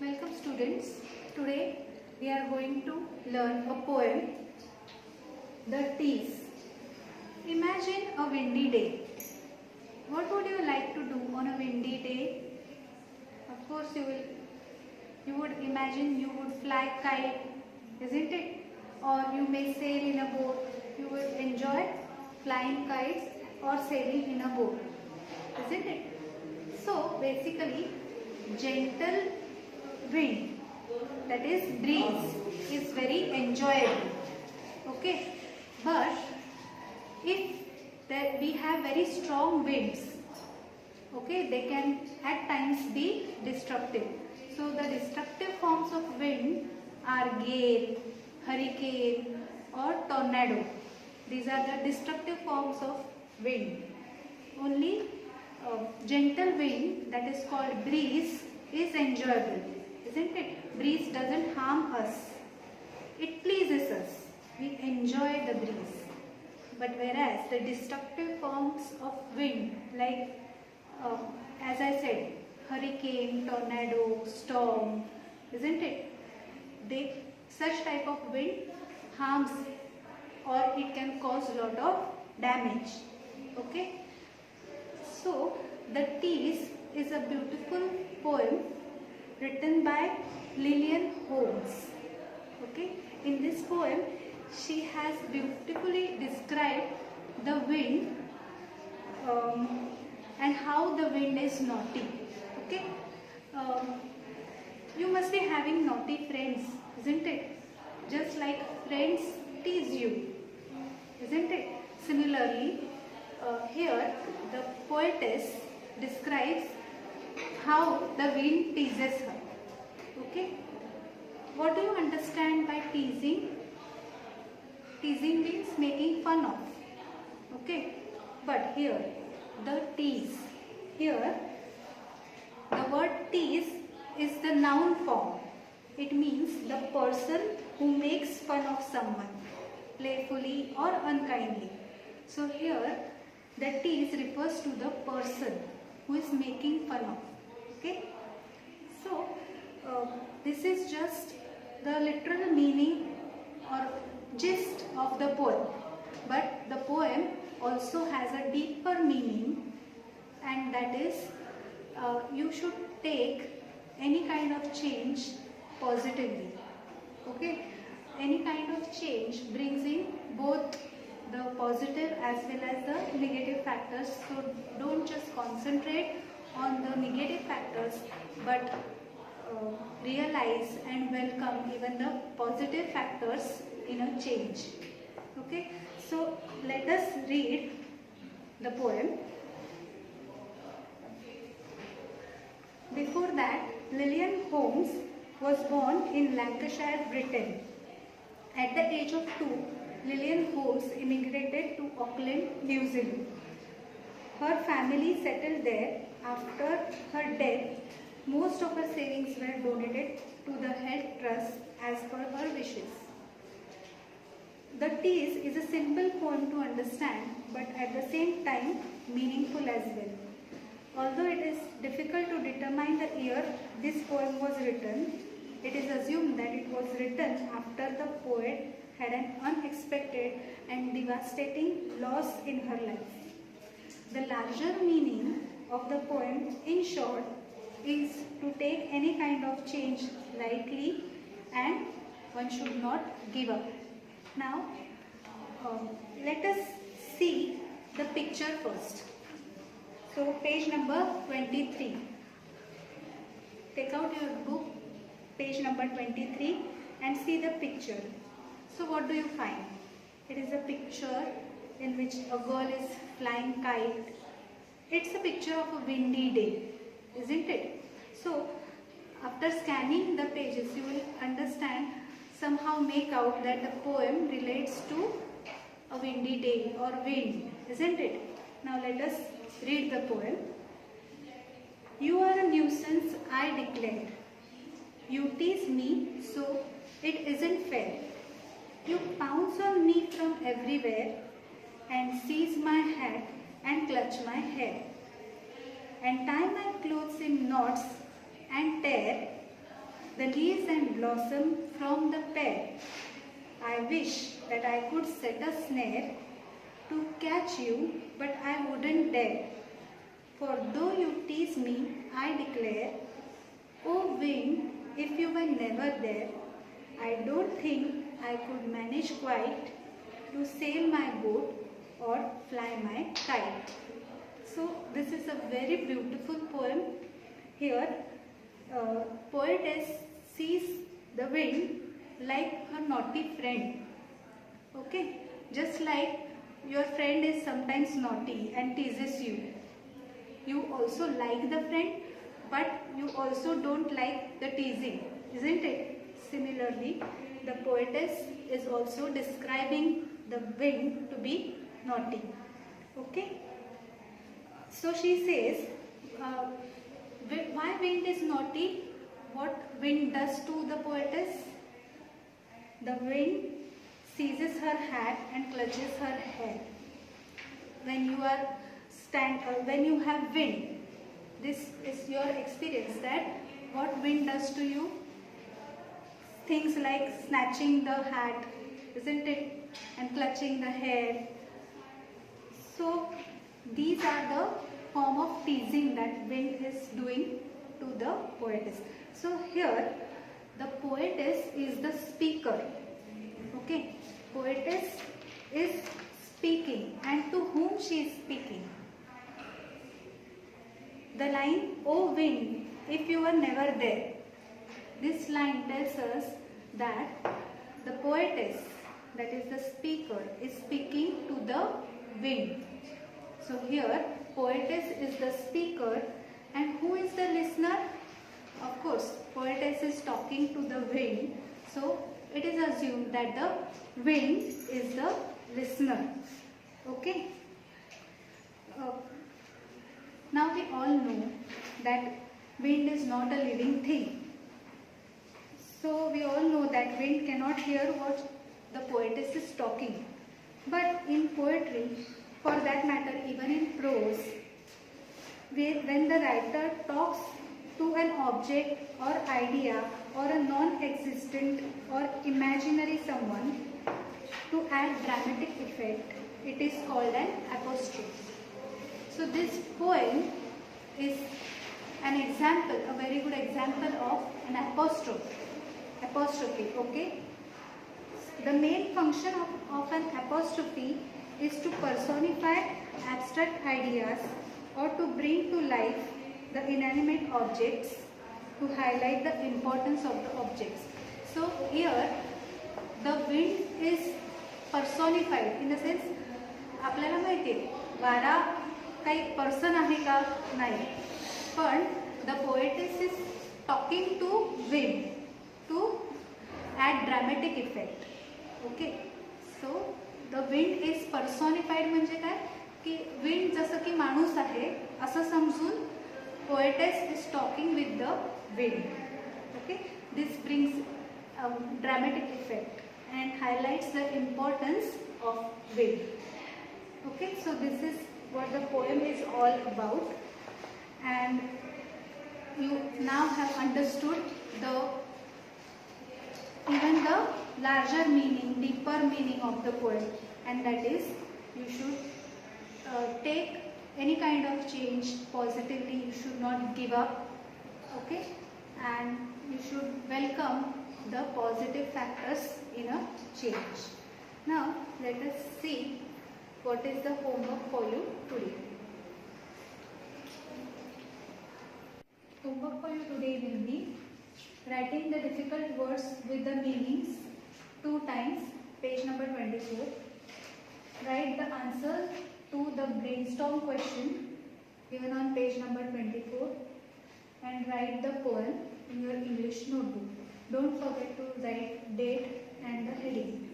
Welcome students. Today we are going to learn a poem, The Tease. Imagine a windy day. What would you like to do on a windy day? Of course you would imagine you would fly kite, isn't it? Or you may sail in a boat. You would enjoy flying kites or sailing in a boat, isn't it? So basically gentle wind, that is breeze, is very enjoyable. Okay, but if we have very strong winds, okay, they can at times be destructive. So the destructive forms of wind are gale, hurricane or tornado. These are the destructive forms of wind. Only gentle wind, that is called breeze, is enjoyable, isn't it? Breeze doesn't harm us. It pleases us. We enjoy the breeze. But whereas the destructive forms of wind, like as I said, hurricane, tornado, storm, isn't it? Such type of wind harms or it can cause a lot of damage. Okay. So The Tease is a beautiful poem written by Lillian Holmes. Okay. In this poem, she has beautifully described the wind and how the wind is naughty. Okay. You must be having naughty friends, isn't it? Just like friends tease you, isn't it? Similarly, here the poetess describes how the wind teases her. Okay. What do you understand by teasing? Teasing means making fun of. Okay. But here, the tease. Here, the word tease is the noun form. It means the person who makes fun of someone, playfully or unkindly. So here, the tease refers to the person who is making fun of. Okay. So, this is just the literal meaning or gist of the poem. But the poem also has a deeper meaning, and that is you should take any kind of change positively. Okay. Any kind of change brings in both the positive as well as the negative factors. So don't just concentrate on the negative factors, but realize and welcome even the positive factors in a change. Okay. So let us read the poem. Before that, Lillian Holmes was born in Lancashire, Britain. At the age of 2, Lillian Holmes immigrated to Auckland, New Zealand. Her family settled there. After her death, most of her savings were donated to the health trust as per her wishes. The Tease is a simple poem to understand, but at the same time meaningful as well. Although it is difficult to determine the year this poem was written, it is assumed that it was written after the poet had an unexpected and devastating loss in her life. The larger meaning of the poem, in short, is to take any kind of change lightly and one should not give up. Now, let us see the picture first. So, page number 23. Take out your book, page number 23, and see the picture. So, what do you find? It is a picture in which a girl is flying kite. It's a picture of a windy day, isn't it? So, after scanning the pages, you will understand, somehow make out that the poem relates to a windy day or wind, isn't it? Now, let us read the poem. You are a nuisance, I declared. You tease me, so it isn't fair. You pounce on me from everywhere and seize my hat and clutch my hair and tie my clothes in knots and tear the leaves and blossom from the pear. I wish that I could set a snare to catch you, but I wouldn't dare. For though you tease me, I declare, O wind, if you were never there, I don't think I could manage quite to sail my boat or fly my kite. So this is a very beautiful poem. Here, poetess sees the wind like a naughty friend. Okay, just like your friend is sometimes naughty and teases you. You also like the friend, but you also don't like the teasing, isn't it? Similarly, the poetess is also describing the wind to be naughty. Okay. So she says, why wind is naughty? What wind does to the poetess? The wind seizes her hat and clutches her hair. When you are when you have wind, this is your experience that what wind does to you. Things like snatching the hat, isn't it? And clutching the hair. So these are the form of teasing that wind is doing to the poetess. So here the poetess is the speaker. Okay, poetess is speaking, and to whom she is speaking? The line, O wind, if you were never there. This line tells us that the poetess, that is the speaker, is speaking to the wind. So here, poetess is the speaker, and who is the listener? Of course, poetess is talking to the wind. So it is assumed that the wind is the listener. Okay. Now we all know that wind is not a living thing. So we all know that wind cannot hear what the poetess is talking. But in poetry, for that matter even in prose, when the writer talks to an object or idea or a non-existent or imaginary someone to add dramatic effect, it is called an apostrophe. So this poem is an example, a very good example of an apostrophe, okay? The main function of an apostrophe is to personify abstract ideas or to bring to life the inanimate objects, to highlight the importance of the objects. So here the wind is personified in the sense, आपल्याला माहिती आहे वारा काही person आहे का नाही, पण the poetess is talking to wind to add dramatic effect. Okay, so the wind is personified म्हणजे काय की wind जसं की माणूस आहे असं समजून poetess is talking with the wind. Okay, this brings a dramatic effect and highlights the importance of wind. Okay, so this is what the poem is all about, and you now have understood even the larger meaning, deeper meaning of the poem, and that is you should take any kind of change positively. You should not give up, okay, and you should welcome the positive factors in a change. Now let us see what is the homework for you today. Homework for you today will be writing the difficult words with the meanings 2 times, page number 24. Write the answer to the brainstorm question given on page number 24 and write the poem in your English notebook. Don't forget to write date and the heading.